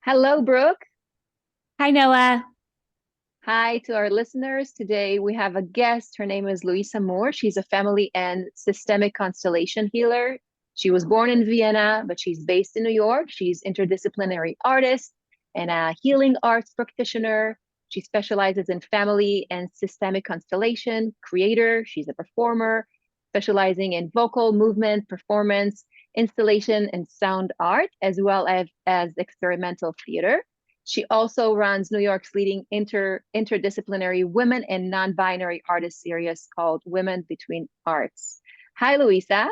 Hello, Brooke. Hi, Noah. Hi to our listeners. Today we have a guest. Her name is Luisa Muhr. She's a family and systemic constellation healer. She was born in Vienna, but she's based in New York. She's interdisciplinary artist and a healing arts practitioner. She specializes in family and systemic constellation, creator. She's a performer, specializing in vocal movement, performance, installation, and sound art, as well as experimental theater. She also runs New York's leading interdisciplinary women and non-binary artist series called Women Between Arts. Hi, Luisa.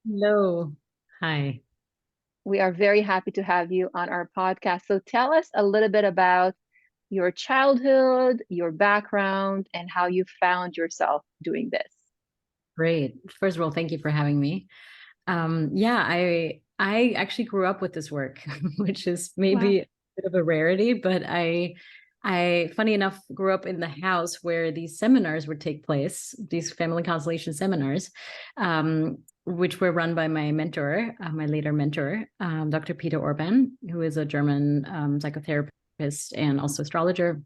Hello. Hi. We are very happy to have you on our podcast. So tell us a little bit about your childhood, your background, and how you found yourself doing this. Great. First of all, thank you for having me. I actually grew up with this work, which is Wow. maybe a bit of a rarity, but I funny enough grew up in the house where these seminars would take place, these family constellation seminars, which were run by my mentor, my later mentor, Dr. Peter Orban, who is a German psychotherapist and also astrologer.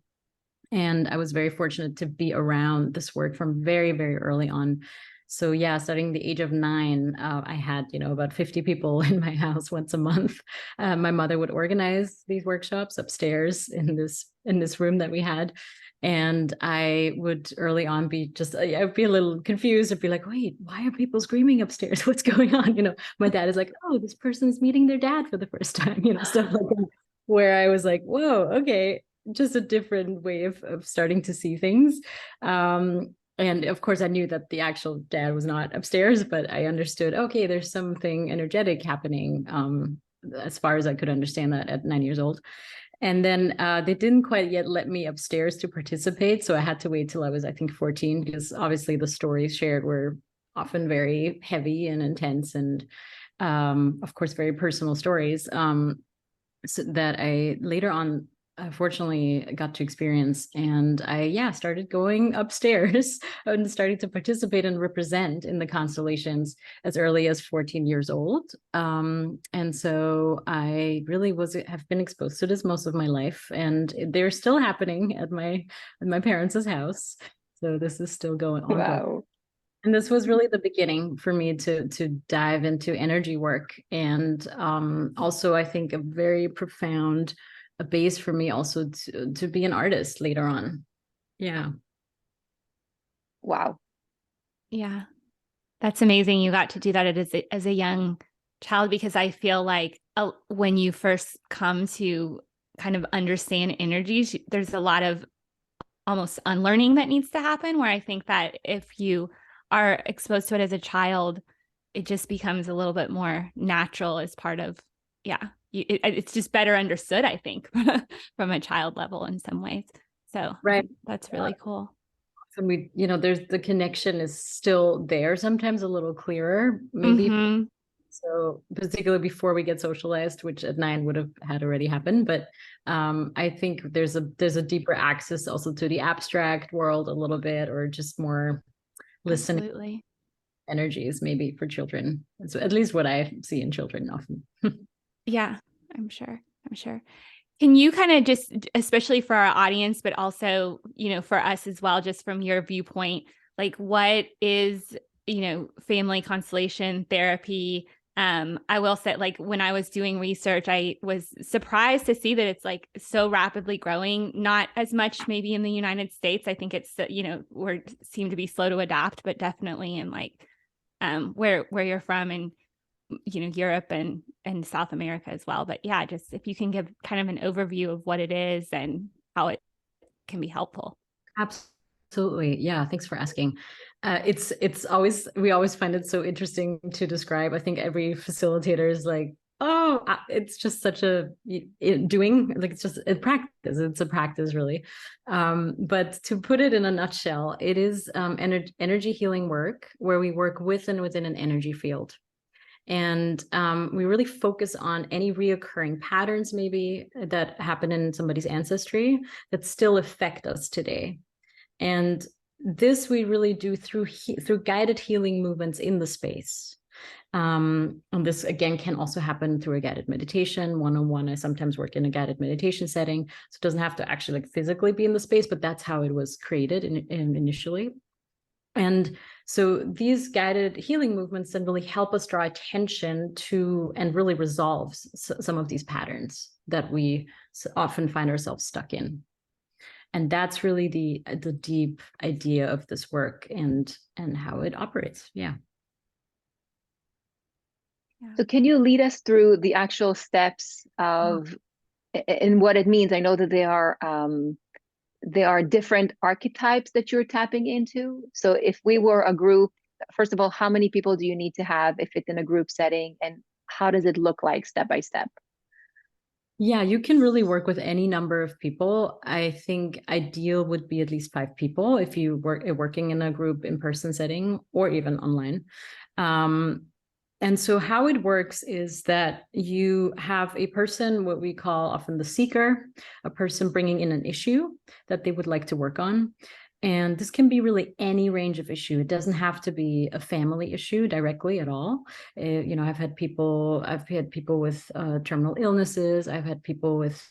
And I was very fortunate to be around this work from very, very early on. So yeah, starting the age of 9, I had, about 50 people in my house once a month. My mother would organize these workshops upstairs in this room that we had. And I would early on be I'd be a little confused. I'd be like, wait, why are people screaming upstairs? What's going on? My dad is like, oh, this person's meeting their dad for the first time, stuff like that. Where I was like, whoa, okay, just a different way of starting to see things. And of course, I knew that the actual dad was not upstairs, but I understood, okay, there's something energetic happening, as far as I could understand that at 9 years old. And then they didn't quite yet let me upstairs to participate. So I had to wait till I was, I think, 14, because obviously the stories shared were often very heavy and intense and, of course, very personal stories. So that I later on fortunately got to experience. And I started going upstairs and starting to participate and represent in the constellations as early as 14 years old. And so I really have been exposed to this most of my life, and they're still happening at my parents' house. So this is still going ongoing. Wow. And this was really the beginning for me to dive into energy work. And also, I think, a very profound base for me also to be an artist later on. Yeah. Wow. Yeah, that's amazing. You got to do that as a young child, because I feel like when you first come to kind of understand energies, there's a lot of almost unlearning that needs to happen, where I think that if you are exposed to it as a child, it just becomes a little bit more natural as part of, it's just better understood, I think, from a child level in some ways. So Right. that's really cool. And there's the connection is still there, sometimes a little clearer, maybe. Mm-hmm. So particularly before we get socialized, which at 9 would have had already happened. But I think there's a deeper access also to the abstract world a little bit, or just more listening. Absolutely. Energies maybe for children. It's at least what I see in children often. Yeah, I'm sure. Can you kind of just, especially for our audience, but also, for us as well, just from your viewpoint, like what is, family constellation therapy? I will say, like, when I was doing research, I was surprised to see that it's like so rapidly growing, not as much maybe in the United States. I think it's, we seem to be slow to adapt, but definitely in like where you're from, and Europe and South America as well. But yeah, just if you can give kind of an overview of what it is and how it can be helpful. Absolutely. Yeah. Thanks for asking. It's always, we always find it so interesting to describe. I think every facilitator is like, oh, it's just such doing, like, it's just a practice. It's a practice, really. But to put it in a nutshell, it is energy healing work where we work with and within an energy field. And we really focus on any reoccurring patterns maybe that happen in somebody's ancestry that still affect us today. And this we really do through guided healing movements in the space. And this, again, can also happen through a guided meditation, one-on-one. I sometimes work in a guided meditation setting. So it doesn't have to actually like physically be in the space, but that's how it was created initially. And so these guided healing movements then really help us draw attention to and really resolve some of these patterns that we often find ourselves stuck in. And that's really the deep idea of this work and how it operates. Yeah. So can you lead us through the actual steps of and what it means? I know that there are different archetypes that you're tapping into. So if we were a group, first of all, how many people do you need to have if it's in a group setting, and how does it look like step by step? Yeah, you can really work with any number of people. I think ideal would be at least 5 people if you working in a group in-person setting or even online. And so how it works is that you have a person, what we call often the seeker, a person bringing in an issue that they would like to work on. And this can be really any range of issue. It doesn't have to be a family issue directly at all. I've had people with terminal illnesses. I've had people with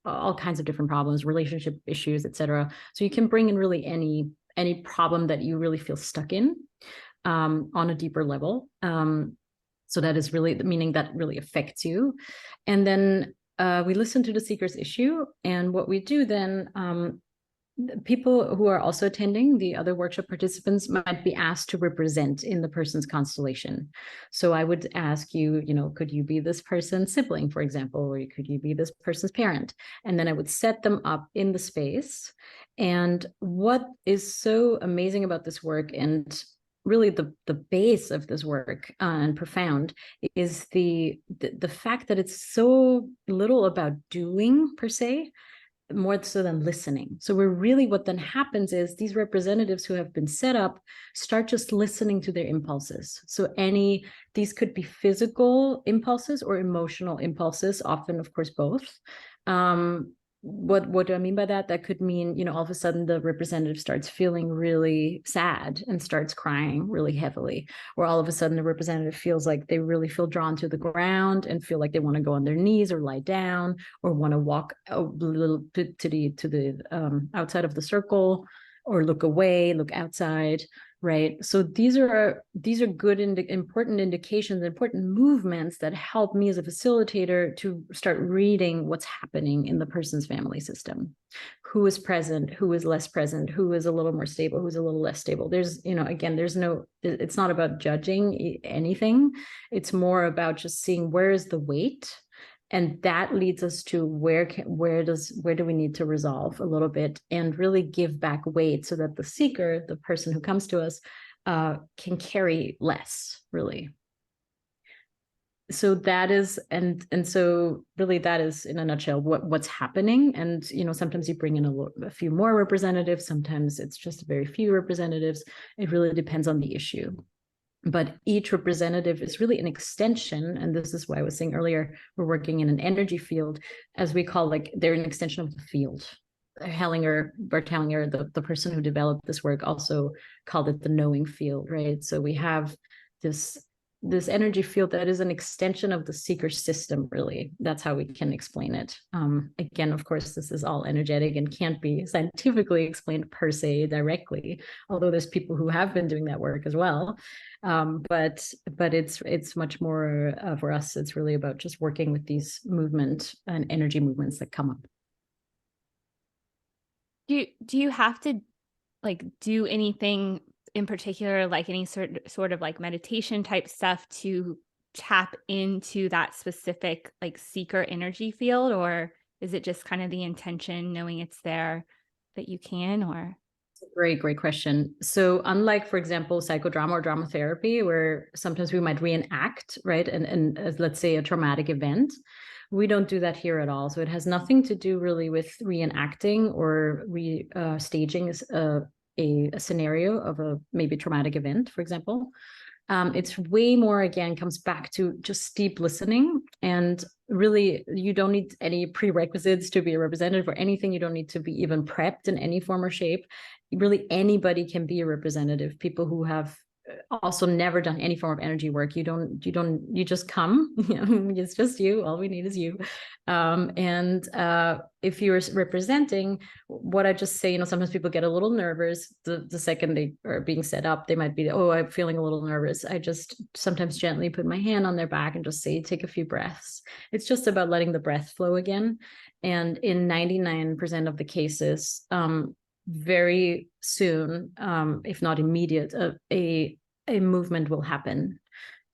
all kinds of different problems, relationship issues, etc. So you can bring in really any problem that you really feel stuck in on a deeper level. So that is really the meaning that really affects you. And then we listen to the seeker's issue. And what we do then, people who are also attending, the other workshop participants, might be asked to represent in the person's constellation. So I would ask you, could you be this person's sibling, for example, or could you be this person's parent? And then I would set them up in the space. And what is so amazing about this work, and really the base of this work and profound, is the fact that it's so little about doing per se, more so than listening. So what then happens is these representatives who have been set up start just listening to their impulses. So these could be physical impulses or emotional impulses, often, of course, both. What do I mean by that? That could mean, all of a sudden the representative starts feeling really sad and starts crying really heavily, or all of a sudden the representative feels like they really feel drawn to the ground and feel like they want to go on their knees or lie down, or want to walk a little bit to the outside of the circle, or look away, look outside. Right. So these are good and important indications, important movements that help me as a facilitator to start reading what's happening in the person's family system. Who is present, who is less present, who is a little more stable, who's a little less stable. It's not about judging anything. It's more about just seeing where is the weight. And that leads us to where do we need to resolve a little bit and really give back weight so that the seeker, the person who comes to us, can carry less, really. So that is, and so really that is in a nutshell what's happening. And sometimes you bring in a few more representatives, sometimes it's just very few representatives. It really depends on the issue. But each representative is really an extension, and this is why I was saying earlier, we're working in an energy field, as we call, they're an extension of the field. Bert Hellinger, the person who developed this work, also called it the knowing field, right? So we have this energy field that is an extension of the seeker system, really. That's how we can explain it. Again, of course, this is all energetic and can't be scientifically explained per se directly, although there's people who have been doing that work as well. But it's much more for us. It's really about just working with these movement and energy movements that come up. Do you have to do anything in particular, like any sort of meditation type stuff to tap into that specific seeker energy field, or is it just kind of the intention, knowing it's there, that you can? Or Great question. So unlike, for example, psychodrama or drama therapy, where sometimes we might reenact, right, and let's say a traumatic event, we don't do that here at all. So it has nothing to do really with reenacting or staging a scenario of a maybe traumatic event, for example. It's way more, again, comes back to just deep listening. And really, you don't need any prerequisites to be a representative or anything. You don't need to be even prepped in any form or shape. Really, anybody can be a representative. People who have also never done any form of energy work, you just come, it's just you. All we need is you. If you're representing, what I just say, sometimes people get a little nervous the second they are being set up. They might be, oh, I'm feeling a little nervous. I just sometimes gently put my hand on their back and just say, take a few breaths. It's just about letting the breath flow again. And in 99% of the cases, very soon, if not immediate, a movement will happen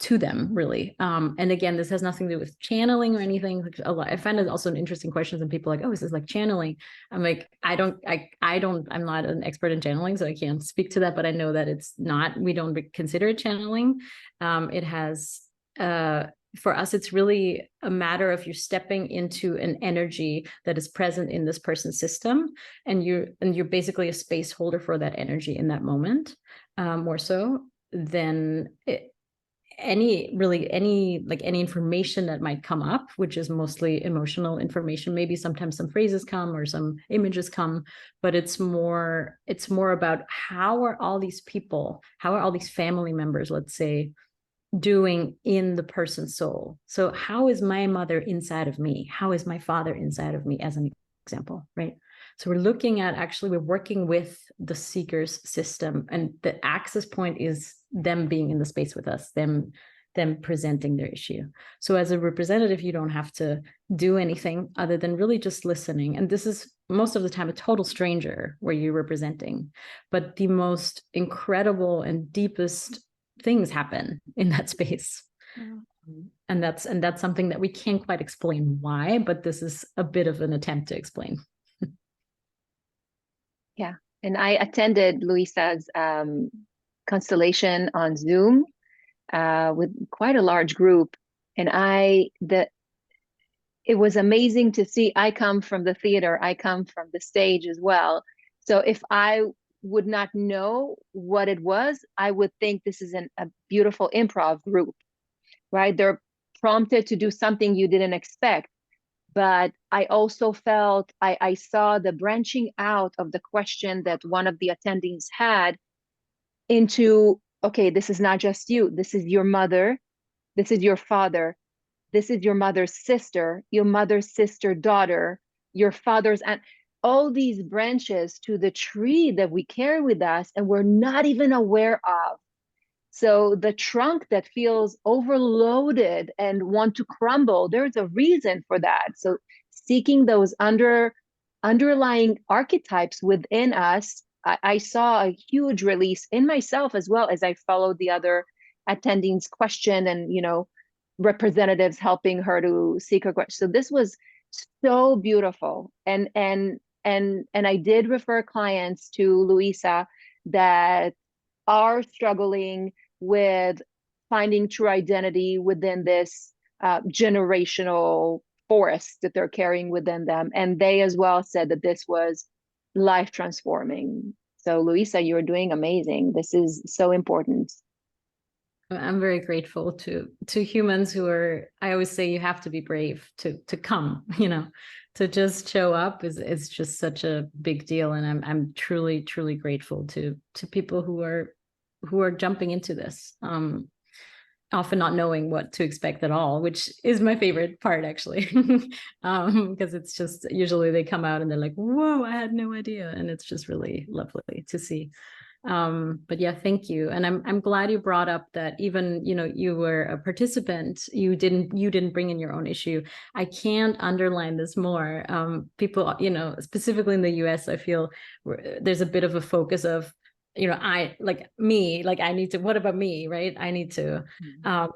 to them, really. And again, this has nothing to do with channeling or anything. I find it also an interesting question. And people are like, oh, is this like channeling? I'm like, I'm not an expert in channeling, so I can't speak to that, but I know that it's not, we don't consider it channeling. It has, for us, it's really a matter of you stepping into an energy that is present in this person's system, and you're basically a space holder for that energy in that moment, more so than any information that might come up, which is mostly emotional information. Maybe sometimes some phrases come or some images come, but it's more about how are all these family members, let's say, doing in the person's soul. So how is my mother inside of me? How is my father inside of me, as an example, right? So we're working with the seeker's system, and the access point is them being in the space with us, them presenting their issue. So as a representative, you don't have to do anything other than really just listening. And this is most of the time a total stranger where you're representing, but the most incredible and deepest things happen in that space. Wow. And that's something that we can't quite explain why, but this is a bit of an attempt to explain. Yeah. And I attended Luisa's constellation on Zoom with quite a large group. And it was amazing to see. I come from the theater, I come from the stage as well. So if I would not know what it was, I would think this is a beautiful improv group, right? They're prompted to do something you didn't expect. But I also felt, I saw the branching out of the question that one of the attendings had into, okay, this is not just you. This is your mother. This is your father. This is your mother's sister, your mother's sister, daughter, your father's aunt. All these branches to the tree that we carry with us and we're not even aware of. So the trunk that feels overloaded and want to crumble, there's a reason for that. So seeking those underlying archetypes within us, I saw a huge release in myself, as well as I followed the other attendings' question and, representatives helping her to seek her question. So this was so beautiful. And I did refer clients to Luisa that are struggling with finding true identity within this generational forest that they're carrying within them. And they as well said that this was life transforming. So Luisa, you're doing amazing. This is so important. I'm very grateful to humans who are, I always say you have to be brave to come, to just show up is just such a big deal. And I'm truly, truly grateful to people who are jumping into this, often not knowing what to expect at all, which is my favorite part, actually, because it's just usually they come out and they're like, whoa, I had no idea. And it's just really lovely to see. But yeah, thank you. And I'm glad you brought up that even, you were a participant, you didn't bring in your own issue. I can't underline this more. People, specifically in the US, I feel there's a bit of a focus of, I need to, what about me? Right. I need to, I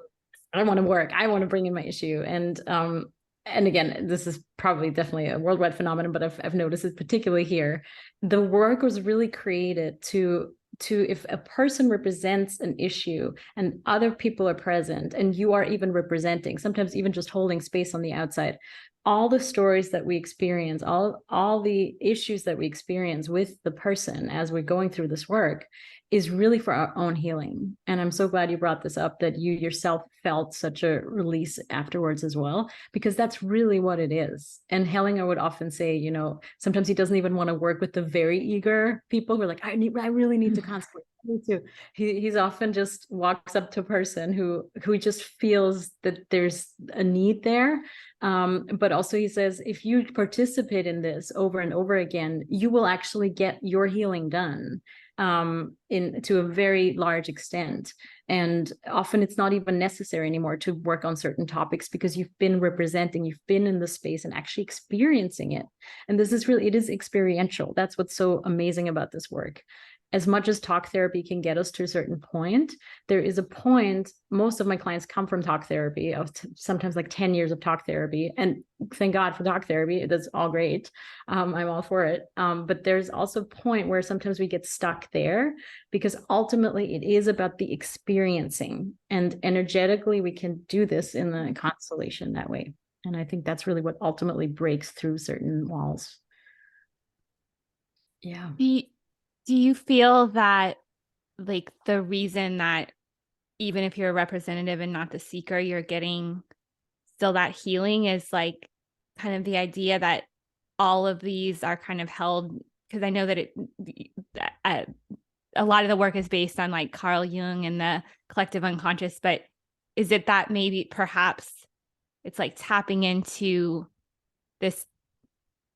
want to work. I want to bring in my issue. And again, this is probably definitely a worldwide phenomenon, but I've noticed it particularly here. The work was really created to if a person represents an issue and other people are present and you are even representing, sometimes even just holding space on the outside, all the stories that we experience, all the issues that we experience with the person as we're going through this work is really for our own healing. And I'm so glad you brought this up, that you yourself felt such a release afterwards as well, because that's really what it is. And Hellinger would often say, sometimes he doesn't even want to work with the very eager people who are like, I really need to constantly Me too. He's often just walks up to a person who just feels that there's a need there. But also he says, if you participate in this over and over again, you will actually get your healing done to a very large extent. And often it's not even necessary anymore to work on certain topics because you've been in the space and actually experiencing it. And this is really, it is experiential. That's what's so amazing about this work. As much as talk therapy can get us to a certain point, there is a point, most of my clients come from talk therapy, sometimes like 10 years of talk therapy. And thank God for talk therapy, that's all great. I'm all for it. But there's also a point where sometimes we get stuck there because ultimately it is about the experiencing, and energetically we can do this in the constellation that way. And I think that's really what ultimately breaks through certain walls. Yeah. Do you feel that like the reason that even if you're a representative and not the seeker, you're getting still that healing is like kind of the idea that all of these are kind of held, because I know that a lot of the work is based on like Carl Jung and the collective unconscious, but is it that maybe perhaps it's like tapping into this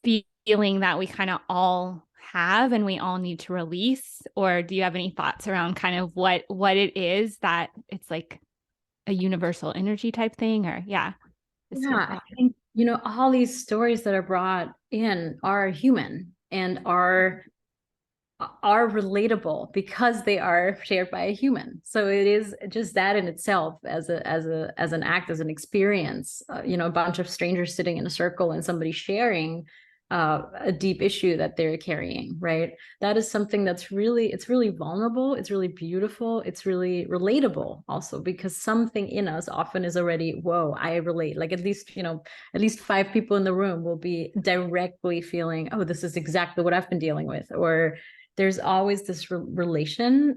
feeling that we kind of all have and we all need to release? Or do you have any thoughts around kind of what it is that it's like a universal energy type thing? Or yeah, I think, all these stories that are brought in are human and are relatable because they are shared by a human. So it is just that in itself as an act, as an experience, a bunch of strangers sitting in a circle and somebody sharing a deep issue that they're carrying, right? That is something that's it's really vulnerable. It's really beautiful. It's really relatable also, because something in us often is already, whoa, I relate. Like at least 5 people in the room will be directly feeling, oh, this is exactly what I've been dealing with. Or there's always this relation.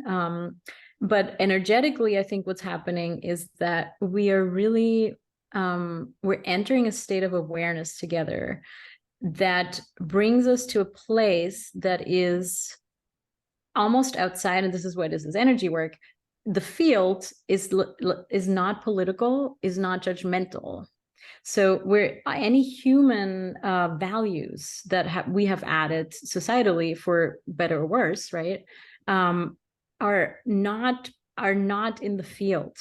But energetically, I think what's happening is that we are really, we're entering a state of awareness together that brings us to a place that is almost outside, and this is what is energy work. The field is not political, is not judgmental. So where any human values that we have added societally, for better or worse, right, are not in the field.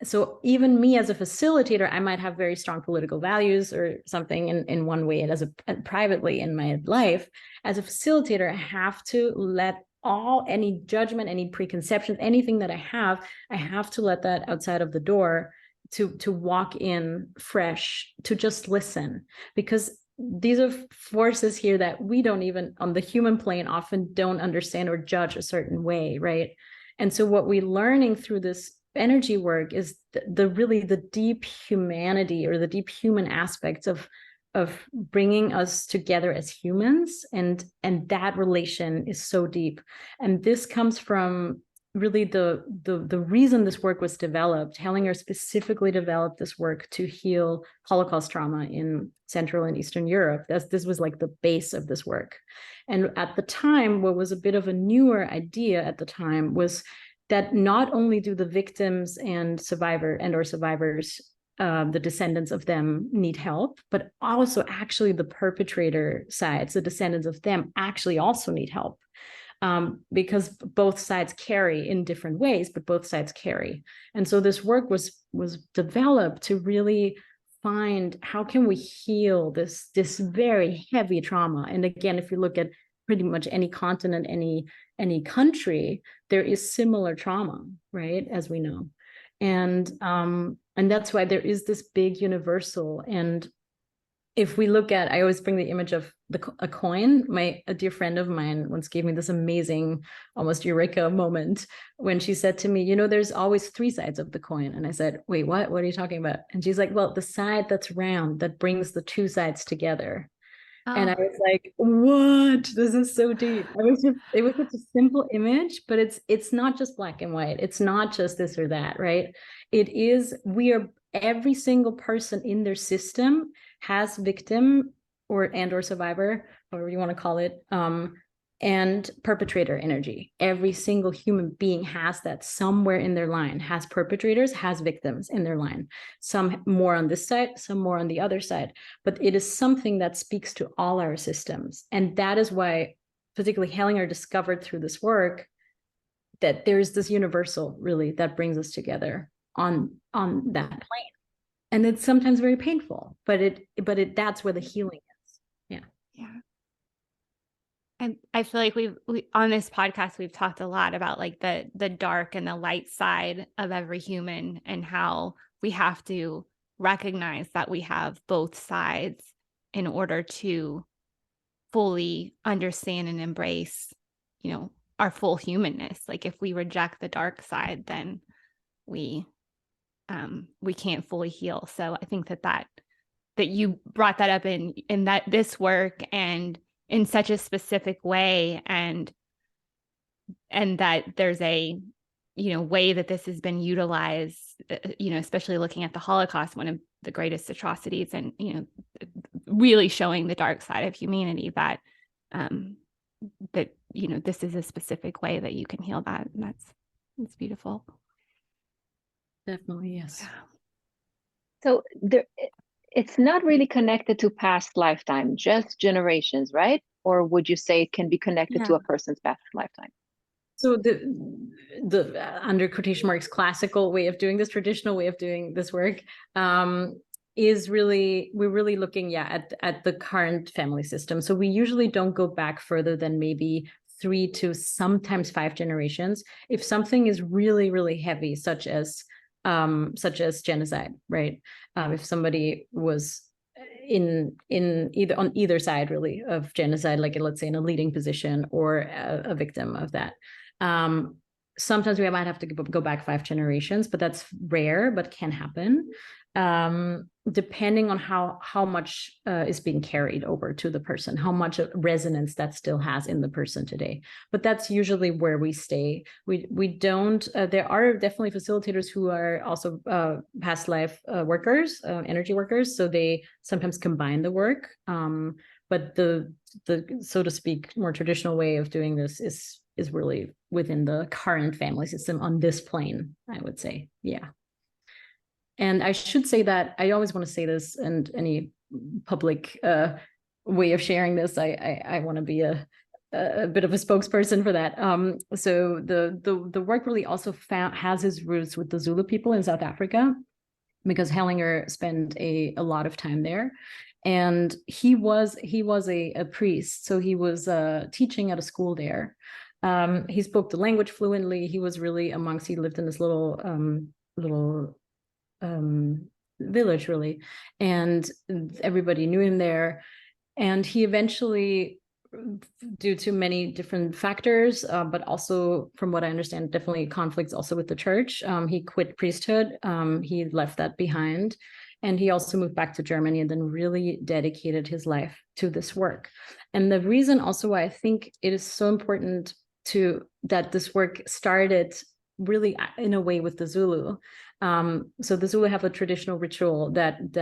So even me as a facilitator, I might have very strong political values or something in one way, and privately in my life. As a facilitator, I have to let any judgment, any preconceptions, anything that I have to let that outside of the door to walk in fresh, to just listen, because these are forces here that we don't even on the human plane often don't understand or judge a certain way, right? And so what we're learning through this energy work is the deep humanity, or the deep human aspects of bringing us together as humans, and that relation is so deep. And this comes from really the reason this work was developed. Hellinger specifically developed this work to heal Holocaust trauma in Central and Eastern Europe. This was like the base of this work. And at the time, what was a bit of a newer idea at the time was that not only do the victims and survivors, the descendants of them, need help, but also actually the perpetrator sides, the descendants of them, actually also need help. Because both sides carry in different ways, but both sides carry. And so this work was developed to really find how can we heal this very heavy trauma. And again, if you look at pretty much any continent, any country, there is similar trauma, right, as we know. And that's why there is this big universal. And if we look at, I always bring the image of a coin. A dear friend of mine once gave me this amazing, almost eureka moment when she said to me, there's always 3 sides of the coin. And I said, wait, what are you talking about? And she's like, well, the side that's round, that brings the 2 sides together. Oh. And I was like, what? This is so deep. It was such a simple image, but it's not just black and white. It's not just this or that, right? It is, every single person in their system has victim or survivor, however you want to call it. and perpetrator energy. Every single human being has that somewhere in their line, has perpetrators, has victims in their line. Some more on this side, some more on the other side. But it is something that speaks to all our systems. And that is why, particularly Hellinger discovered through this work, that there's this universal really that brings us together on that plane. And it's sometimes very painful, but that's where the healing is. Yeah. Yeah. And I feel like we on this podcast, we've talked a lot about like the dark and the light side of every human, and how we have to recognize that we have both sides in order to fully understand and embrace, our full humanness. Like if we reject the dark side, then we can't fully heal. So I think that you brought that up in that this work, and in such a specific way, and that there's a way that this has been utilized, especially looking at the Holocaust, one of the greatest atrocities, and really showing the dark side of humanity, that this is a specific way that you can heal that. And that's beautiful. Definitely, yes. So it's not really connected to past lifetime, just generations, right? Or would you say it can be connected to a person's past lifetime? So the under quotation marks classical way of doing this, traditional way of doing this work, is really, we're really looking at the current family system. So we usually don't go back further than maybe 3 to sometimes 5 generations. If something is really, really heavy, such as genocide, right? If somebody was in either on either side really of genocide, like let's say in a leading position or a victim of that, sometimes we might have to go back 5 generations, but that's rare, but can happen, depending on how much is being carried over to the person, how much resonance that still has in the person today. But that's usually where we stay. We don't, there are definitely facilitators who are also past life workers, energy workers, so they sometimes combine the work. But the so to speak, more traditional way of doing this is really within the current family system on this plane, I would say. Yeah. And I should say that I always want to say this, and any public way of sharing this, I want to be a bit of a spokesperson for that. So the work really also has its roots with the Zulu people in South Africa, because Hellinger spent a lot of time there. And he was a priest, so he was teaching at a school there. He spoke the language fluently. He was really he lived in this little village really, and everybody knew him there. And he eventually, due to many different factors, but also from what I understand, definitely conflicts also with the church, he quit priesthood. He left that behind, and he also moved back to Germany and then really dedicated his life to this work. And the reason also why I think it is so important that this work started really in a way with the Zulu. So the Zulu have a traditional ritual that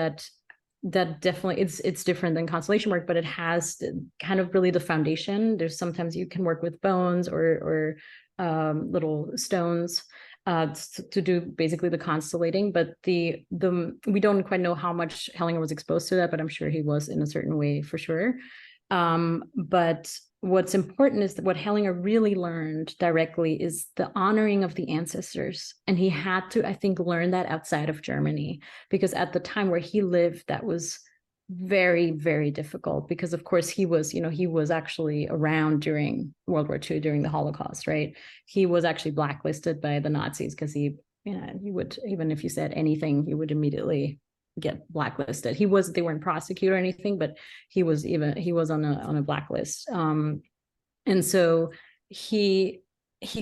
definitely it's different than constellation work, but it has kind of really the foundation. There's sometimes you can work with bones or little stones to do basically the constellating, but the we don't quite know how much Hellinger was exposed to that, but I'm sure he was in a certain way for sure. But what's important is that what Hellinger really learned directly is the honoring of the ancestors. And he had to, I think, learn that outside of Germany, because at the time where he lived, that was very, very difficult, because of course he was actually around during World War II, during the Holocaust, right? He was actually blacklisted by the Nazis because he would, even if you said anything, he would immediately get blacklisted. They weren't prosecuted or anything, but he was on a blacklist. And so he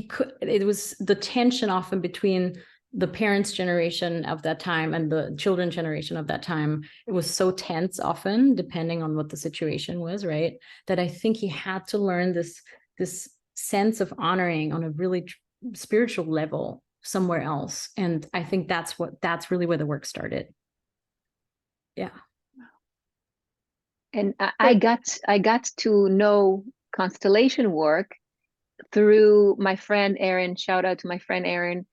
could, it was the tension often between the parents' generation of that time and the children's generation of that time. It was so tense often, depending on what the situation was, right? That I think he had to learn this sense of honoring on a really spiritual level somewhere else. And I think that's really where the work started. Yeah. And I got to know constellation work through my friend Erin. Shout out to my friend Erin.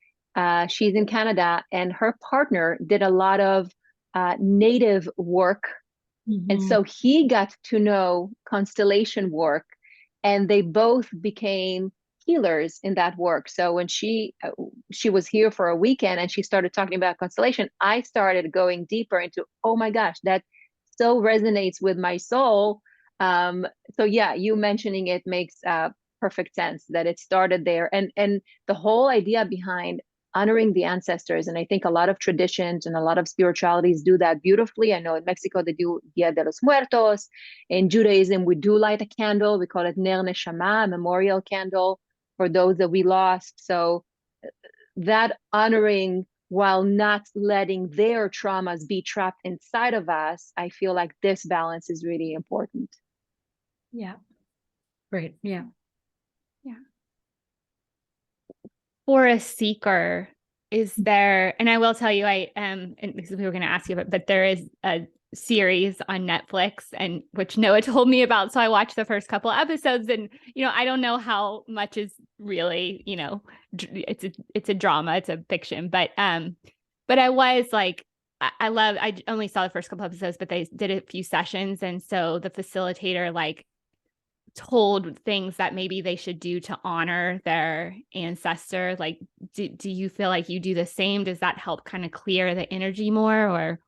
She's in Canada, and her partner did a lot of native work. And so he got to know constellation work, and they both became healers in that work. So when she was here for a weekend and she started talking about constellation, I started going deeper into, oh my gosh, that so resonates with my soul. So yeah, you mentioning it makes perfect sense that it started there, and the whole idea behind honoring the ancestors. And I think a lot of traditions and a lot of spiritualities do that beautifully. I know in Mexico they do Dia de los Muertos. In Judaism, we do light a candle. We call it Ner Neshama, a memorial candle for those that we lost. So that honoring while not letting their traumas be trapped inside of us, I feel like this balance is really important. Yeah. Right. Yeah. Yeah. For a seeker, is there, and I will tell you, and this is we were going to ask you, but there is a series on Netflix, and which Noah told me about. So I watched the first couple episodes, and I don't know how much is really, it's a drama, it's a fiction, but I was like, I only saw the first couple episodes, but they did a few sessions, and so the facilitator like told things that maybe they should do to honor their ancestor. Like, do you feel like you do the same? Does that help kind of clear the energy more, or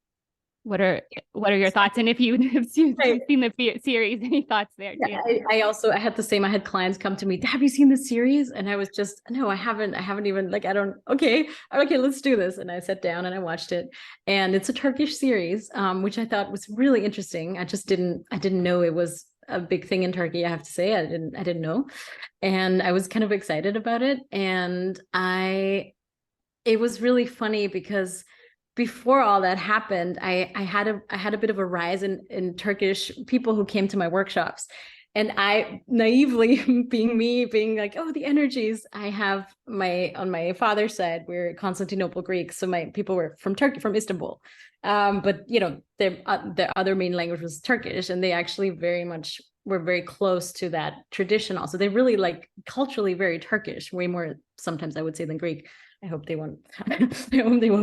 what are your thoughts? And if you have seen the series, any thoughts there too? Yeah, I had the same. I had clients come to me, have you seen the series? And I was just, no, I haven't even, like, I don't, okay, let's do this. And I sat down and I watched it, and it's a Turkish series, which I thought was really interesting. I didn't know it was a big thing in Turkey. I have to say, I didn't know. And I was kind of excited about it. And it was really funny because before all that happened, I had a bit of a rise in Turkish people who came to my workshops. And I naively, being like, oh, the energies, I have on my father's side, we're Constantinople Greeks. So my people were from Turkey, from Istanbul. But their other main language was Turkish, and they actually were very close to that tradition. Also, they really like culturally very Turkish, way more sometimes I would say than Greek. I hope they won't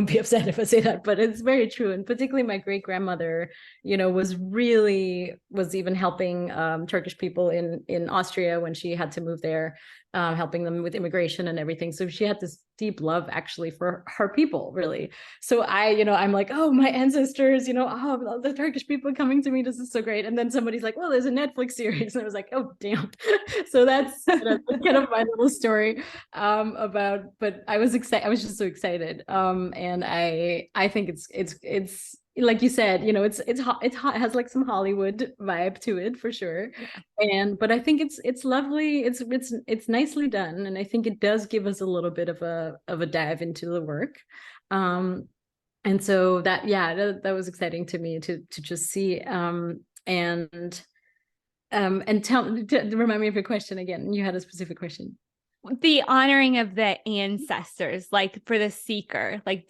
be upset if I say that, but it's very true. And particularly my great grandmother, was even helping Turkish people in Austria when she had to move there, helping them with immigration and everything. So she had this deep love actually for her people, really. So I'm like, oh, my ancestors, oh, the Turkish people coming to me, this is so great. And then somebody's like, well, there's a Netflix series. And I was like, oh, damn. So that's kind of my little story but I was excited. I was just so excited. And I think it's like you said, it's hot. It has like some Hollywood vibe to it for sure. But I think it's lovely. It's nicely done, and I think it does give us a little bit of a dive into the work. And so that was exciting to me to just see. And remind me of your question again. You had a specific question. The honoring of the ancestors, like for the seeker, like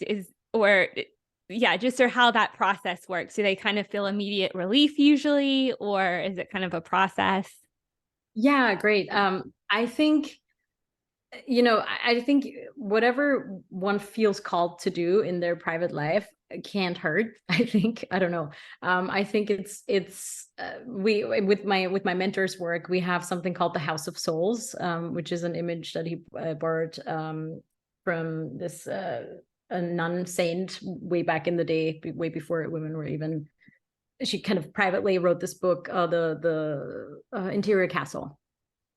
just or how that process works. Do they kind of feel immediate relief usually, or is it kind of a process? Yeah, great. I think, I think whatever one feels called to do in their private life can't hurt. I think, I don't know. I think we with my mentor's work, we have something called the House of Souls, which is an image that he borrowed from this a nun saint way back in the day, way before women were even. She kind of privately wrote this book, the Interior Castle.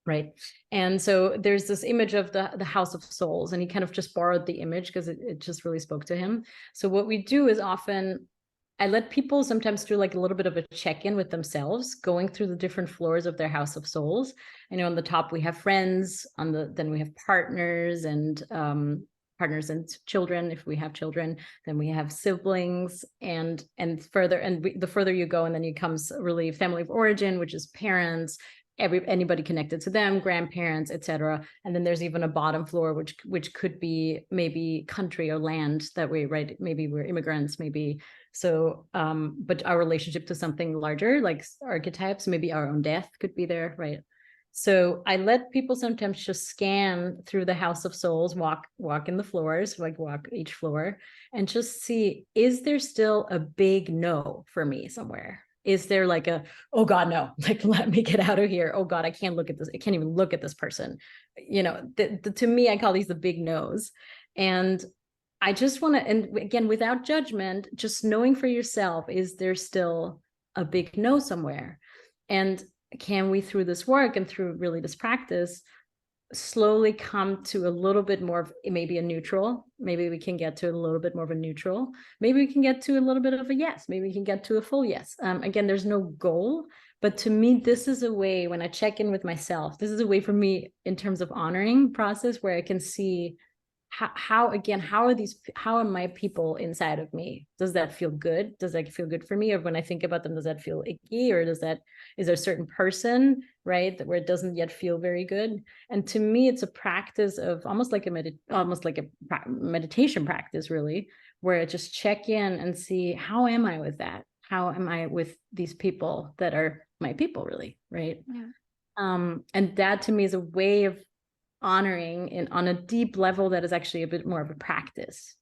Right. And so there's this image of the House of Souls, and he kind of just borrowed the image because it just really spoke to him. So what we do is often I let people sometimes do like a little bit of a check-in with themselves, going through the different floors of their House of Souls. On the top we have friends, then we have partners and children. If we have children, then we have siblings, and further, the further you go, and then it comes really family of origin, which is parents, anybody connected to them, grandparents, etc. And then there's even a bottom floor, which could be maybe country or land that we, right? Maybe we're immigrants, maybe. So, but our relationship to something larger, like archetypes, maybe our own death could be there, right? So I let people sometimes just scan through the house of souls, walk in the floors, like walk each floor, and just see, is there still a big no for me somewhere? Is there like a, oh God, no, like, let me get out of here. Oh God, I can't look at this. I can't even look at this person. You know, to me, I call these the big no's. And I just want to, and again, without judgment, just knowing for yourself, is there still a big no somewhere? And can we, through this work and through really this practice, slowly come to a little bit more of maybe a neutral? Maybe we can get to a little bit more of a neutral. Maybe we can get to a little bit of a yes. Maybe we can get to a full yes. Again, there's no goal, but to me, this is a way, when I check in with myself, this is a way for me in terms of honoring process, where I can see how are my people inside of me? Does that feel good? Does that feel good for me? Or when I think about them, does that feel icky? Or is there a certain person, right, where it doesn't yet feel very good? And to me, it's a practice of almost like a meditation practice, really, where I just check in and see, how am I with that? How am I with these people that are my people, really, right? Yeah. And that to me is a way of honoring and on a deep level that is actually a bit more of a practice.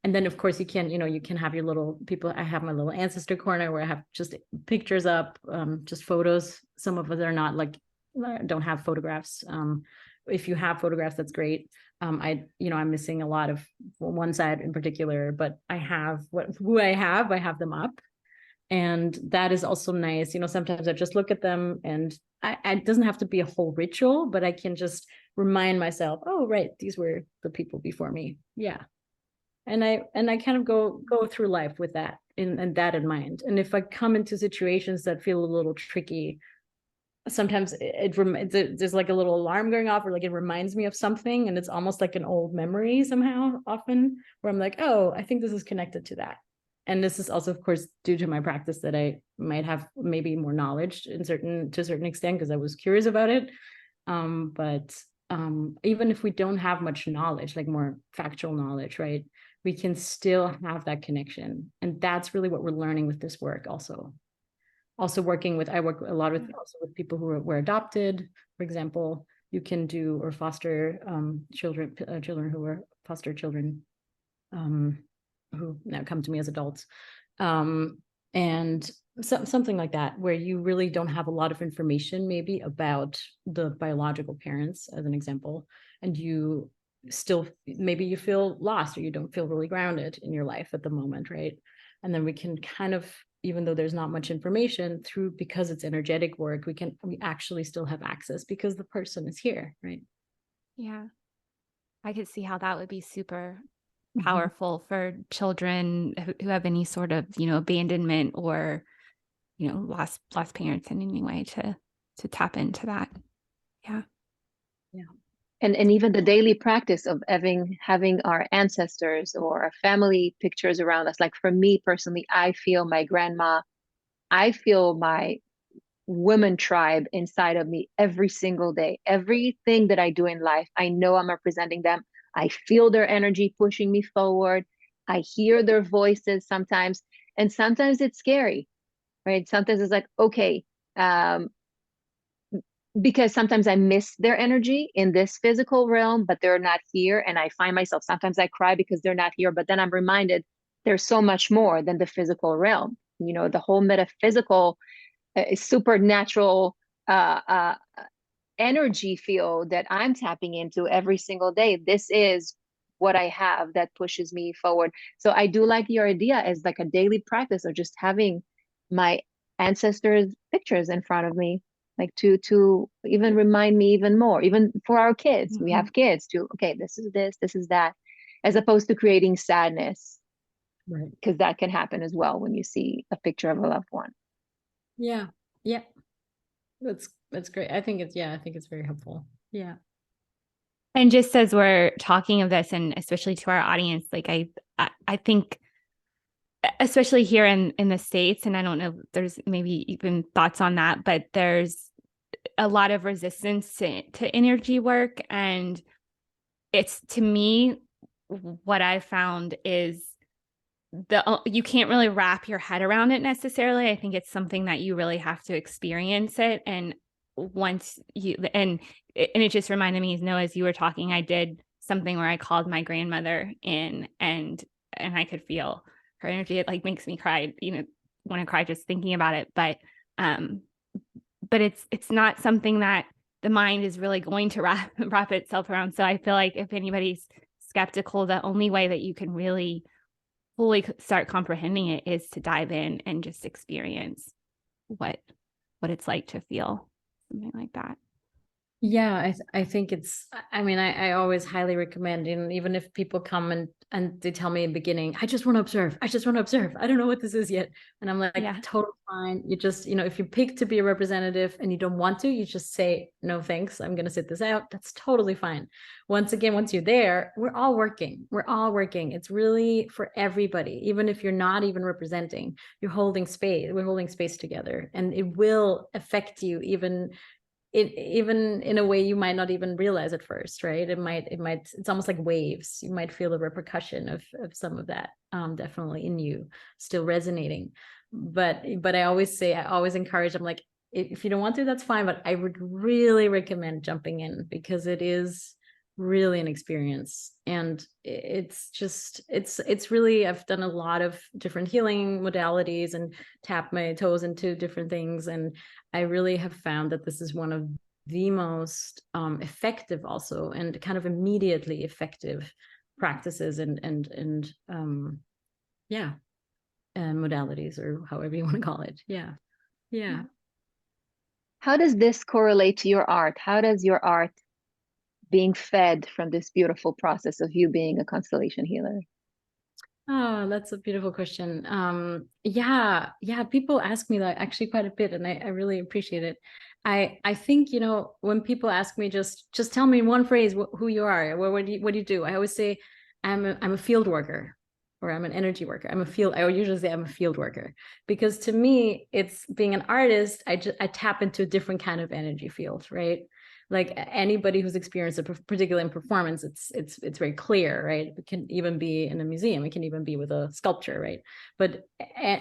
And then of course you can have your little people. I have my little ancestor corner where I have just pictures up, just photos. Some of us are not like, don't have photographs. If you have photographs, that's great. I'm missing a lot of one side in particular, but I have I have them up. And that is also nice. Sometimes I just look at them, and it doesn't have to be a whole ritual, but I can just remind myself, oh, right, these were the people before me. Yeah. And I kind of go through life with that and that in mind. And if I come into situations that feel a little tricky, sometimes there's like a little alarm going off, or like it reminds me of something, and it's almost like an old memory somehow, often, where I'm like, oh, I think this is connected to that. And this is also, of course, due to my practice, that I might have maybe more knowledge to a certain extent, because I was curious about it. But even if we don't have much knowledge, like more factual knowledge, right, we can still have that connection. And that's really what we're learning with this work. Also working with, I work a lot with people who were adopted, for example. You can do, or foster children who were foster children, who now come to me as adults, and something like that, where you really don't have a lot of information maybe about the biological parents, as an example, and you still, maybe you feel lost, or you don't feel really grounded in your life at the moment, right? And then we can kind of, even though there's not much information, because it's energetic work, we actually still have access because the person is here, right? Yeah. I could see how that would be super powerful for children who have any sort of, abandonment or, lost parents in any way, to tap into that. Yeah. Yeah. And even the daily practice of having our ancestors or our family pictures around us. Like for me personally, I feel my grandma, I feel my women tribe inside of me every single day. Everything that I do in life, I know I'm representing them. I feel their energy pushing me forward. I hear their voices sometimes, and sometimes it's scary, right? Sometimes it's like, okay, because sometimes I miss their energy in this physical realm, but they're not here. And I find myself, sometimes I cry because they're not here, but then I'm reminded there's so much more than the physical realm. The whole metaphysical, supernatural energy field that I'm tapping into every single day. This is what I have that pushes me forward. So I do like your idea as like a daily practice of just having my ancestors' pictures in front of me, like to even remind me even more, even for our kids. We have kids too. Okay, this is that, as opposed to creating sadness, right? Because that can happen as well when you see a picture of a loved one. Yeah. That's great. I think it's very helpful. Yeah. And just as we're talking of this, and especially to our audience, like I think, especially here in the States, and I don't know if there's maybe even thoughts on that, but there's a lot of resistance to energy work. And it's, to me, what I found is you can't really wrap your head around it necessarily. I think it's something that you really have to experience it. And once you, and it just reminded me, Noah, as you were talking, I did something where I called my grandmother in, and I could feel her energy. It like makes me cry, want to cry just thinking about it. But it's not something that the mind is really going to wrap itself around. So I feel like if anybody's skeptical, the only way that you can really fully start comprehending it is to dive in and just experience what it's like to feel something like that. Yeah, I think I always highly recommend, and even if people come and they tell me in the beginning, I just want to observe. I don't know what this is yet. And I'm like, Yeah. totally fine. You just, if you pick to be a representative and you don't want to, you just say, no, thanks. I'm going to sit this out. That's totally fine. Once you're there, we're all working. It's really for everybody. Even if you're not even representing, you're holding space. We're holding space together, and it will affect you even in a way you might not even realize at first, right? It's almost like waves. You might feel the repercussion of some of that definitely in you still resonating. But I always encourage, I'm like, if you don't want to, that's fine, but I would really recommend jumping in, because it is really an experience. And it's really, I've done a lot of different healing modalities and tapped my toes into different things, and I really have found that this is one of the most effective also, and kind of immediately effective practices and modalities, or however you want to call it. Yeah. How does this correlate to your art? How does your art being fed from this beautiful process of you being a constellation healer? Oh, that's a beautiful question. Yeah, people ask me that actually quite a bit, and I really appreciate it. I think, when people ask me, just tell me in one phrase who you are, what do you do? I always say I'm a field worker, or I'm an energy worker. I usually say I'm a field worker, because to me, it's being an artist, I tap into a different kind of energy field, right? Like anybody who's experienced a particular performance, it's very clear, right? It can even be in a museum. It can even be with a sculpture, right? But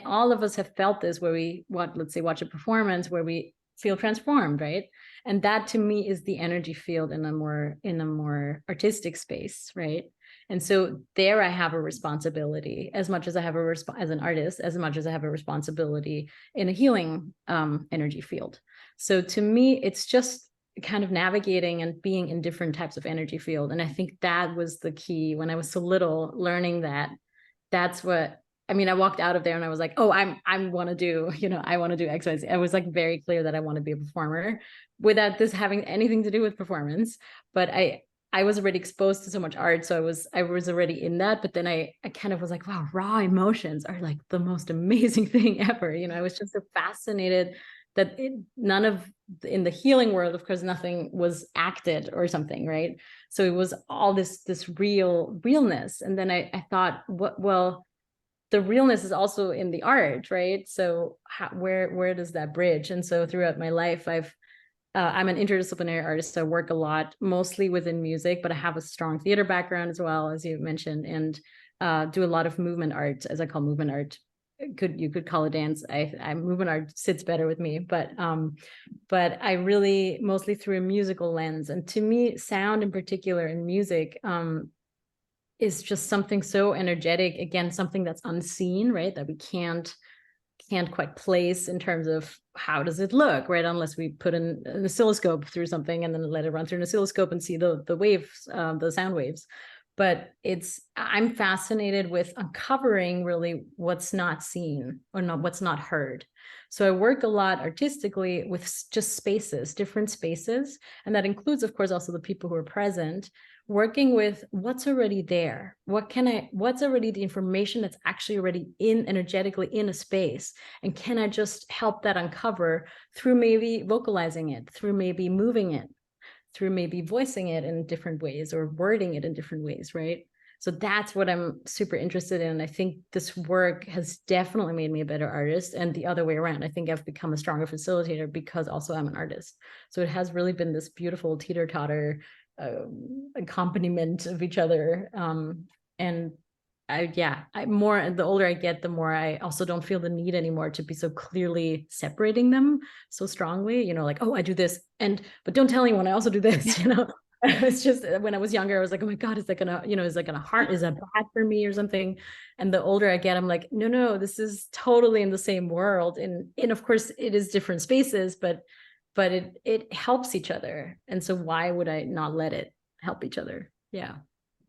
all of us have felt this, where we watch a performance where we feel transformed, right? And that to me is the energy field in a more artistic space, right? And so there I have a responsibility, as much as I have as an artist, as much as I have a responsibility in a healing energy field. So to me, it's just kind of navigating and being in different types of energy field. And I think that was the key when I was so little, learning that's what, I walked out of there and I was like, oh, I want to do, I want to do X, Y, Z. I was like very clear that I want to be a performer, without this having anything to do with performance. But I was already exposed to so much art. So I was already in that. But then I kind of was like, wow, raw emotions are like the most amazing thing ever. I was just so fascinated that none of, in the healing world, of course, nothing was acted or something, right? So it was all this realness. And then I thought, well, the realness is also in the art, right? So where does that bridge? And so throughout my life, I'm an interdisciplinary artist. So I work a lot, mostly within music, but I have a strong theater background as well, as you mentioned, and do a lot of movement art, as I call movement art. You could call it dance. I movement art sits better with me, but I really mostly through a musical lens. And to me, sound in particular in music is just something so energetic. Again, something that's unseen, right? That we can't quite place in terms of how does it look, right? Unless we put an oscilloscope through something and then let it run through an oscilloscope and see the waves, the sound waves. But I'm fascinated with uncovering really what's not seen, or not what's not heard. So I work a lot artistically with just spaces, different spaces. And that includes, of course, also the people who are present, working with what's already there. What's already the information that's actually already energetically in a space. And can I just help that uncover through maybe vocalizing it, through maybe moving it, through maybe voicing it in different ways or wording it in different ways, right? So that's what I'm super interested in. I think this work has definitely made me a better artist, and the other way around. I think I've become a stronger facilitator because also I'm an artist. So it has really been this beautiful teeter-totter accompaniment of each other. And the older I get, the more I also don't feel the need anymore to be so clearly separating them so strongly, you know, like, oh, I do this, but don't tell anyone I also do this, you know. It's just, when I was younger, I was like, oh my God, is that gonna harm, is that bad for me or something? And the older I get, I'm like, no, this is totally in the same world. And of course it is different spaces, but it helps each other. And so why would I not let it help each other? Yeah.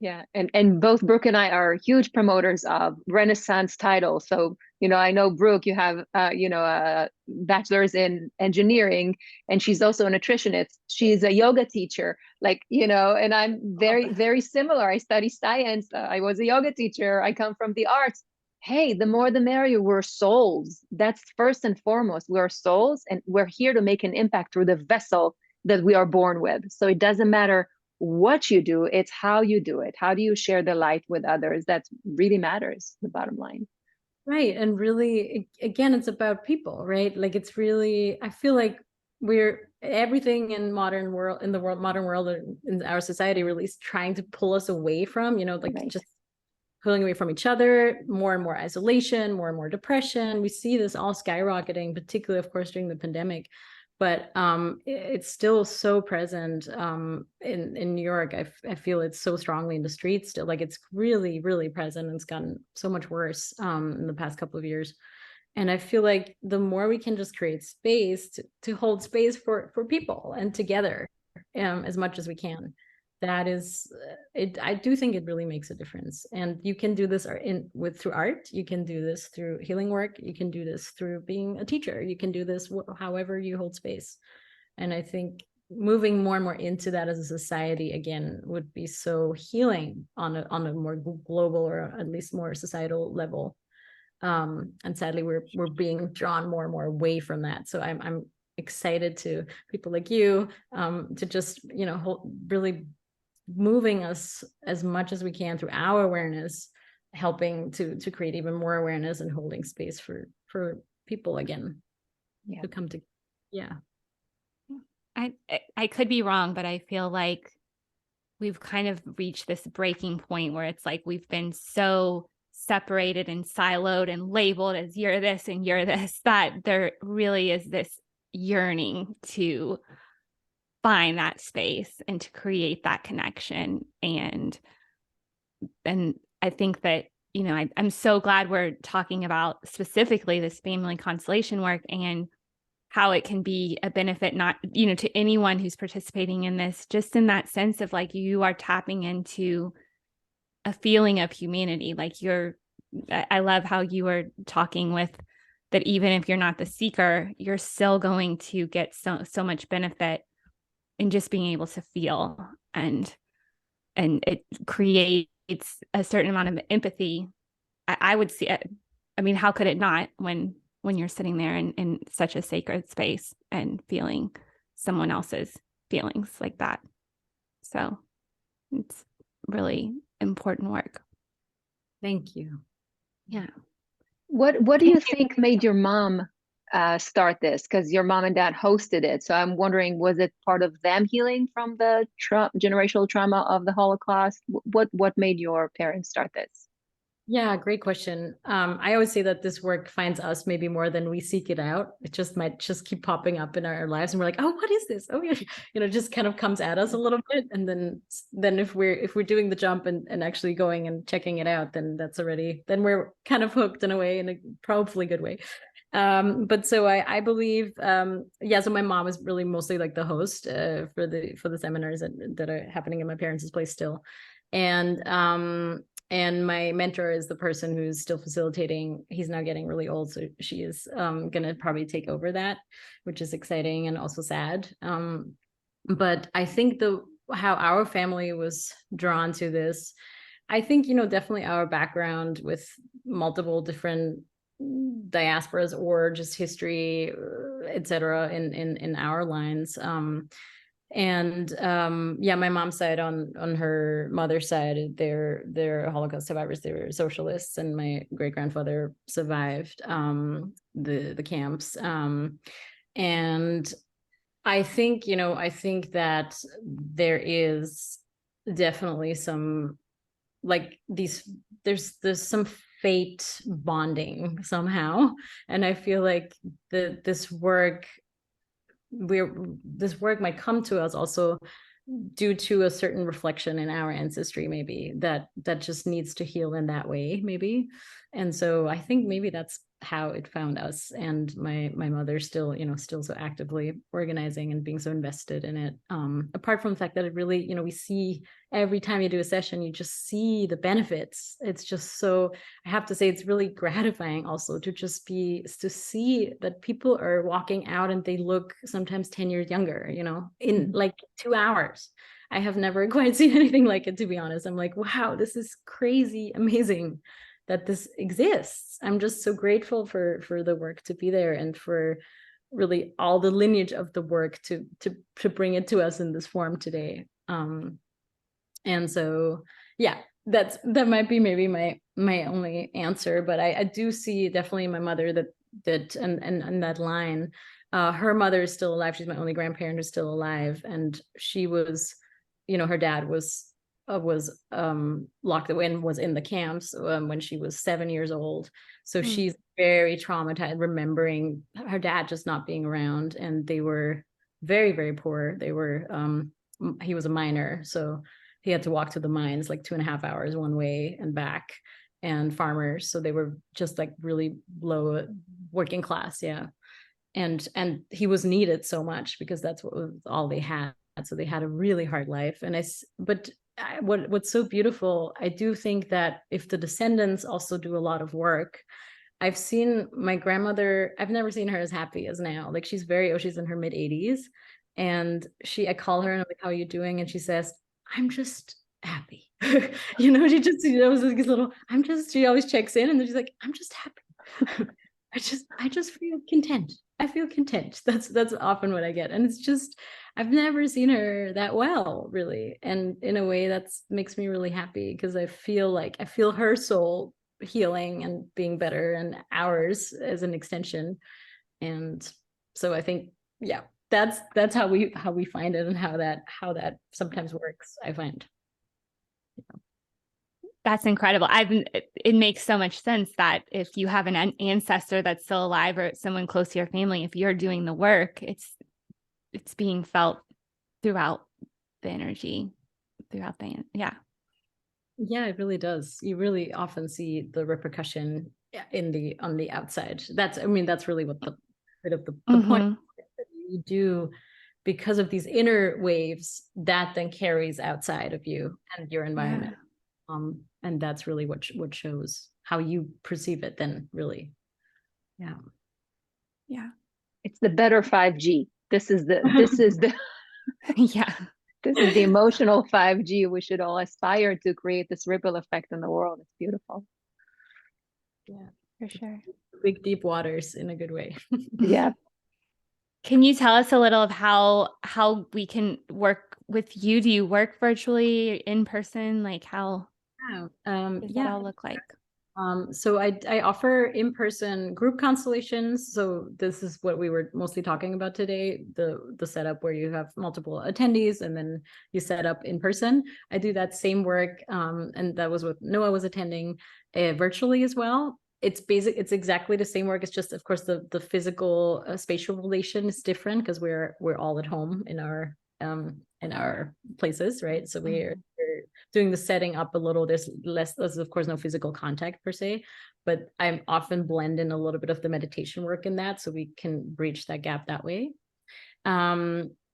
Yeah, and both Brooke and I are huge promoters of Renaissance titles. So, you know, I know Brooke, you have a bachelor's in engineering, and she's also a nutritionist. She's a yoga teacher, like, you know, and I'm very similar. I study science. I was a yoga teacher. I come from the arts. Hey, the more the merrier. We're souls. That's first and foremost. We're souls, and we're here to make an impact through the vessel that we are born with. So it doesn't matter what you do, it's how you do it. How do you share the light with others? That really matters, the bottom line. Right. And really, again, it's about people, right? Like, it's really, I feel like everything in modern world, in our society, really is trying to pull us away from, you know, like just pulling away from each other, more and more isolation, more and more depression. We see this all skyrocketing, particularly, of course, during the pandemic. But it's still so present in New York. I feel it's so strongly in the streets still. Like, it's really, really present, and it's gotten so much worse in the past couple of years. And I feel like the more we can just create space to hold space for people and together as much as we can, that is it. I do think it really makes a difference. And you can do this through art. You can do this through healing work. You can do this through being a teacher. You can do this however you hold space. And I think moving more and more into that as a society again would be so healing on a more global, or at least more societal level. And sadly, we're being drawn more and more away from that. So I'm excited to people like you to just, you know, really moving us as much as we can through our awareness, helping to create even more awareness and holding space for people again to come to. I could be wrong, but I feel like we've kind of reached this breaking point where it's like we've been so separated and siloed and labeled as you're this and you're this, that there really is this yearning to find that space and to create that connection. And I think that, you know, I'm so glad we're talking about specifically this family constellation work and how it can be a benefit, not, you know, to anyone who's participating in this, just in that sense of like, you are tapping into a feeling of humanity. Like, I love how you were talking with that, even if you're not the seeker, you're still going to get so much benefit in just being able to feel, and it creates a certain amount of empathy. I would see it. I mean, how could it not when you're sitting there in such a sacred space and feeling someone else's feelings like that? So it's really important work. Thank you. Yeah. What do you think made your mom start this? Because your mom and dad hosted it. So I'm wondering, was it part of them healing from the generational trauma of the Holocaust? What made your parents start this? Yeah, great question. I always say that this work finds us maybe more than we seek it out. It just might just keep popping up in our lives, and we're like, oh, what is this? Oh, yeah, you know, just kind of comes at us a little bit. And then if we're doing the jump and actually going and checking it out, then then we're kind of hooked in a way, in a probably good way. But so I believe, so my mom is really mostly like the host for the seminars that are happening in my parents' place still. And my mentor is the person who's still facilitating. He's now getting really old, so she is going to probably take over that, which is exciting and also sad. But I think how our family was drawn to this, I think, you know, definitely our background with multiple different diasporas or just history, etc., in our lines. My mom's side, on her mother's side, they're Holocaust survivors. They were socialists, and my great grandfather survived the camps. And I think, you know, I think that there is definitely some like there's some fate bonding somehow. And I feel like this work might come to us also due to a certain reflection in our ancestry, maybe that just needs to heal in that way, maybe. And so I think maybe that's how it found us. And my mother still so actively organizing and being so invested in it. Apart from the fact that it really, we see every time you do a session, you just see the benefits. It's just so, I have to say, it's really gratifying also to see that people are walking out and they look sometimes 10 years younger, in like 2 hours. I have never quite seen anything like it, to be honest. I'm like, wow, this is crazy, amazing that this exists. I'm just so grateful for the work to be there, and for really all the lineage of the work to bring it to us in this form today. And so, yeah, that might be maybe my only answer, but I do see definitely my mother that and that line. Her mother is still alive. She's my only grandparent who's still alive, and she was, her dad was locked away and was in the camps when she was 7 years old. So she's very traumatized, remembering her dad just not being around, and they were very, very poor. They were he was a miner, so he had to walk to the mines like 2.5 hours one way and back, and farmers, so they were just like really low working class. Yeah. And he was needed so much because that's what was all they had. So they had a really hard life. What's so beautiful, I do think that if the descendants also do a lot of work, I've seen my grandmother, I've never seen her as happy as now. Like she's in her mid 80s, and I call her and I'm like, how are you doing? And she says, I'm just happy. She just, was like this little, she always checks in and then she's like, I'm just happy. I just feel content. I feel content. That's often what I get. And it's just, I've never seen her that well, really. And in a way that makes me really happy, because I feel her soul healing and being better, and ours as an extension. And so I think, yeah, that's how we find it, and how that sometimes works, I find. That's incredible. It makes so much sense that if you have an ancestor that's still alive, or someone close to your family, if you're doing the work, it's being felt throughout the energy, yeah. Yeah, it really does. You really often see the repercussion on the outside. That's really what the bit of the point that you do, because of these inner waves that then carries outside of you and your environment. Yeah. And that's really what shows how you perceive it then, really. Yeah. Yeah. It's the better 5G. This is the yeah. This is the emotional 5G we should all aspire to create, this ripple effect in the world. It's beautiful. Yeah, for sure. Big, deep waters in a good way. Yeah. Can you tell us a little of how we can work with you? Do you work virtually, in person? Like how does that all look like? So I offer in-person group constellations. So this is what we were mostly talking about today, the setup where you have multiple attendees and then you set up in person. I do that same work, and that was what Noah was attending virtually as well. It's exactly the same work. It's just, of course, the physical spatial relation is different, because we're all at home in our places, right? So we're doing the setting up a little. There's of course no physical contact per se, but I'm often blend in a little bit of the meditation work in that, so we can bridge that gap that way.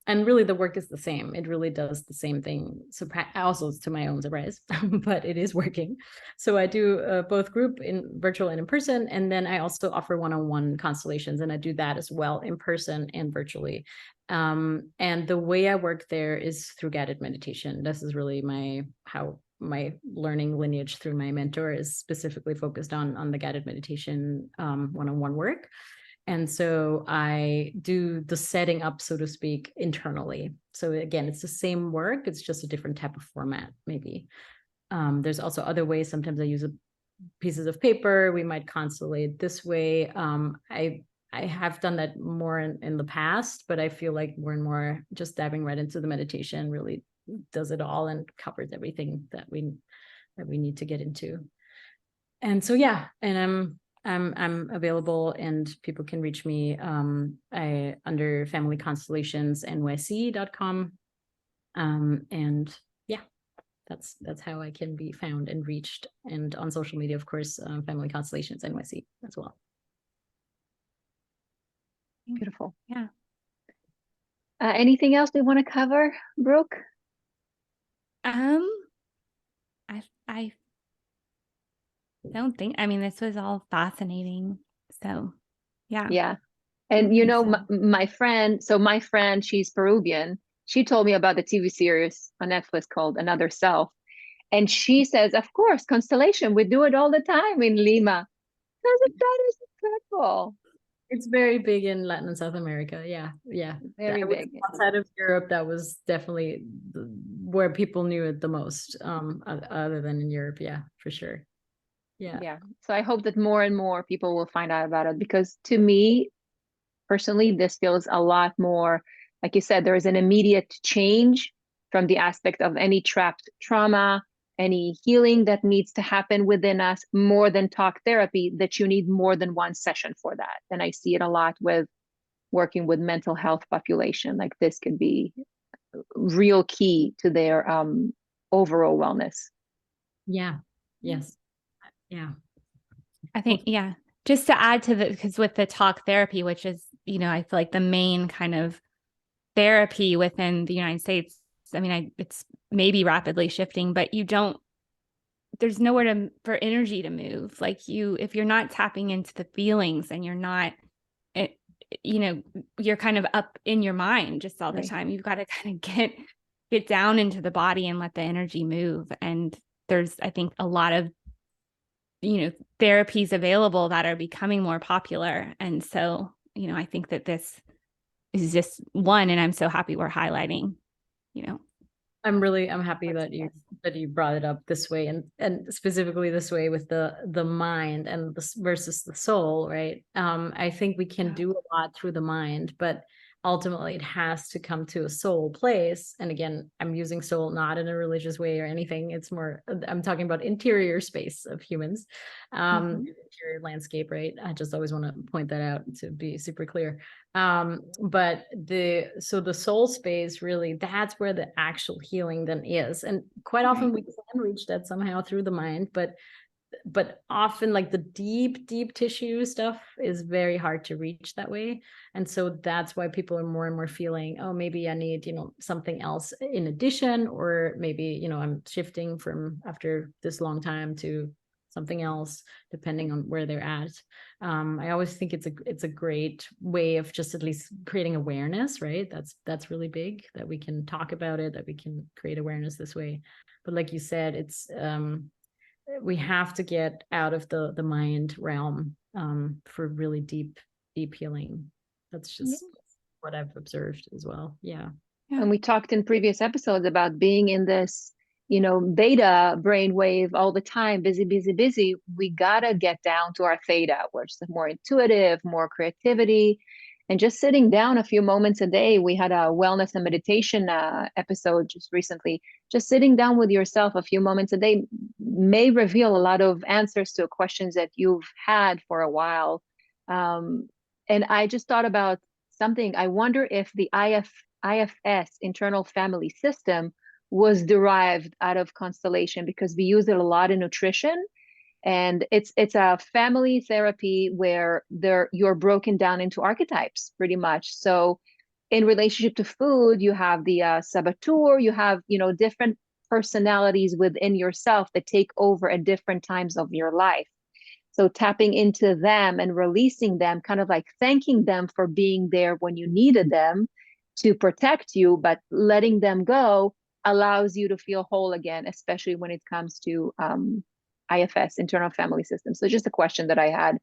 And really the work is the same. It really does the same thing. So also to my own surprise, but it is working. So I do both group in virtual and in person. And then I also offer one-on-one constellations, and I do that as well in person and virtually. And the way I work there is through guided meditation. This is really how my learning lineage through my mentor is specifically focused on the guided meditation one-on-one work. And so I do the setting up, so to speak, internally. So again, it's the same work. It's just a different type of format, maybe. There's also other ways. Sometimes I use pieces of paper. We might constellate this way. I have done that more in the past, but I feel like more and more just diving right into the meditation really does it all and covers everything that we need to get into. And so, yeah, and I'm available, and people can reach me under Family Constellations NYC.com. And yeah, that's how I can be found and reached, and on social media, of course, Family Constellations NYC as well. Beautiful. Yeah. Anything else we want to cover, Brooke? I don't think, I mean, this was all fascinating. So yeah. Yeah. I And you think know, so. my friend, she's Peruvian. She told me about the TV series on Netflix called Another Self. And she says, of course, constellation, we do it all the time in Lima. I was like, that is incredible. It's very big in Latin and South America. Yeah, yeah. Very big. Outside of Europe, that was definitely where people knew it the most, other than in Europe. Yeah, for sure. Yeah. Yeah. So I hope that more and more people will find out about it, because to me, personally, this feels a lot more, like you said, there is an immediate change from the aspect of any trapped trauma, any healing that needs to happen within us, more than talk therapy, that you need more than one session for that. And I see it a lot with working with mental health population. Like this could be real key to their overall wellness. Yeah. Yes. Yeah. I think, yeah, just to add to the, because with the talk therapy, which is, you know, I feel like the main kind of therapy within the United States, I mean, it's maybe rapidly shifting, but there's nowhere for energy to move. Like if you're not tapping into the feelings, and you're not, you know, you're kind of up in your mind just all the time. You've got to kind of get down into the body and let the energy move. And there's, I think, a lot of, you know, therapies available that are becoming more popular. And so, you know, I think that this is just one, and I'm so happy we're highlighting, you know. I'm happy that you brought it up this way, and specifically this way with the mind and versus the soul, right? I think we can do a lot through the mind, but ultimately it has to come to a soul place. And again, I'm using soul not in a religious way or anything. It's more, I'm talking about interior space of humans, interior landscape, right? I just always want to point that out to be super clear. But the soul space, really, that's where the actual healing then is. And quite often we can reach that somehow through the mind, but often, like, the deep tissue stuff is very hard to reach that way. And so that's why people are more and more feeling, oh, maybe I need, you know, something else in addition, or maybe, you know, I'm shifting from after this long time to something else, depending on where they're at. I always think it's a great way of just at least creating awareness, right? That's really big, that we can talk about it, that we can create awareness this way. But like you said, it's we have to get out of the mind realm for really deep healing. That's just what I've observed as well. Yeah. And we talked in previous episodes about being in this, you know, beta brainwave all the time, busy. We gotta get down to our theta, which is more intuitive, more creativity, and just sitting down a few moments a day. We had a wellness and meditation episode just recently. Just sitting down with yourself a few moments a day may reveal a lot of answers to questions that you've had for a while. And I just thought about something. I wonder if the IFS, internal family system, was derived out of constellation, because we use it a lot in nutrition. And it's a family therapy where you're broken down into archetypes pretty much. So in relationship to food, you have the saboteur, you have, you know, different personalities within yourself that take over at different times of your life. So tapping into them and releasing them, kind of like thanking them for being there when you needed them to protect you, but letting them go allows you to feel whole again, especially when it comes to IFS, internal family system. So just a question that I had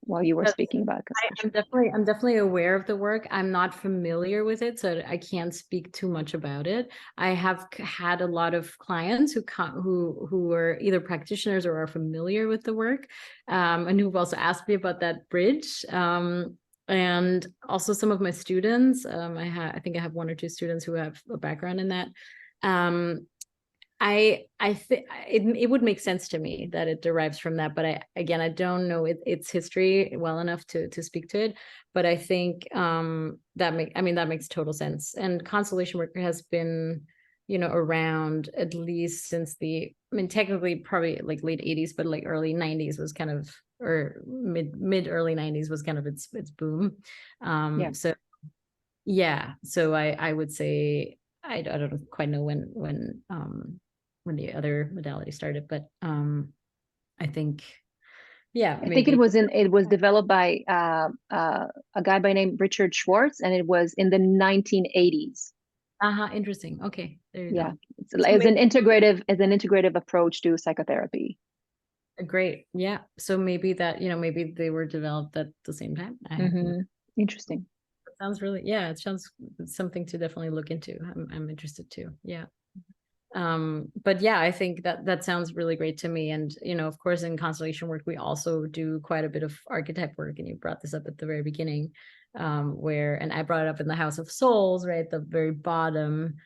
while you were speaking about constellation. I'm definitely aware of the work. I'm not familiar with it, so I can't speak too much about it. I have had a lot of clients who are either practitioners or are familiar with the work, and who've also asked me about that bridge. And also some of my students. I think I have one or two students who have a background in that. I think it would make sense to me that it derives from that, but I don't know its history well enough to speak to it. But I think that makes total sense. And constellation work has been, around at least since technically probably like late 80s, but like early 90s was kind of, or mid early 90s was kind of its boom. So yeah, so I would say I don't quite know when the other modality started, but I think I think it was developed by a guy by name Richard Schwartz, and it was in the 1980s. Interesting. Okay, there you go. It's So as an integrative approach to psychotherapy. Great. Yeah. So maybe that, maybe they were developed at the same time. Interesting. Sounds really, yeah, it sounds something to definitely look into. I'm interested too. Yeah. But yeah, I think that sounds really great to me. And, of course, in constellation work, we also do quite a bit of archetype work. And you brought this up at the very beginning, and I brought it up in the House of Souls, right? The very bottom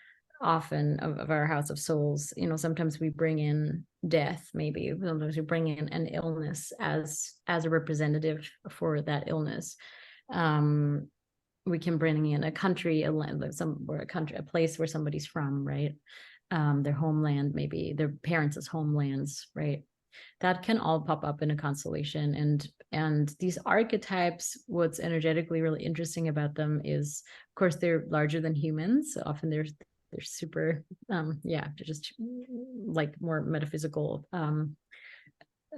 often of our House of Souls. Sometimes we bring in death, maybe sometimes we bring in an illness as a representative for that illness. We can bring in a country, a land, a place where somebody's from, right? Their homeland, maybe their parents' homelands, right? That can all pop up in a constellation. And these archetypes, what's energetically really interesting about them is, of course, they're larger than humans. So often they're super, they're just like more metaphysical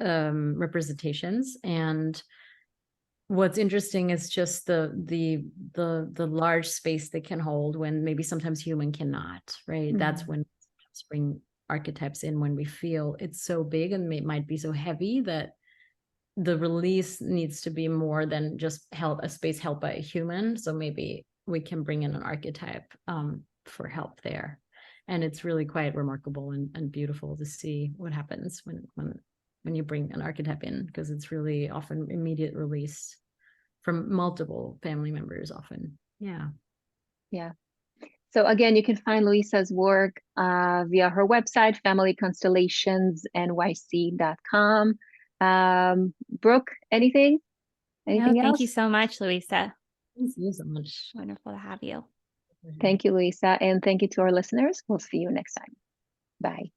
representations. And what's interesting is just the large space they can hold when maybe sometimes human cannot, right? That's when we bring archetypes in, when we feel it's so big and it might be so heavy that the release needs to be more than just a space held by a human. So maybe we can bring in an archetype for help there. And it's really quite remarkable and beautiful to see what happens when you bring an archetype in, because it's really often immediate release from multiple family members often. Yeah. So again, you can find Luisa's work via her website, familyconstellationsnyc.com. Brooke, anything else? Thank you so much, Luisa. Thank you so much. Wonderful to have you. Thank you, Luisa. And thank you to our listeners. We'll see you next time. Bye.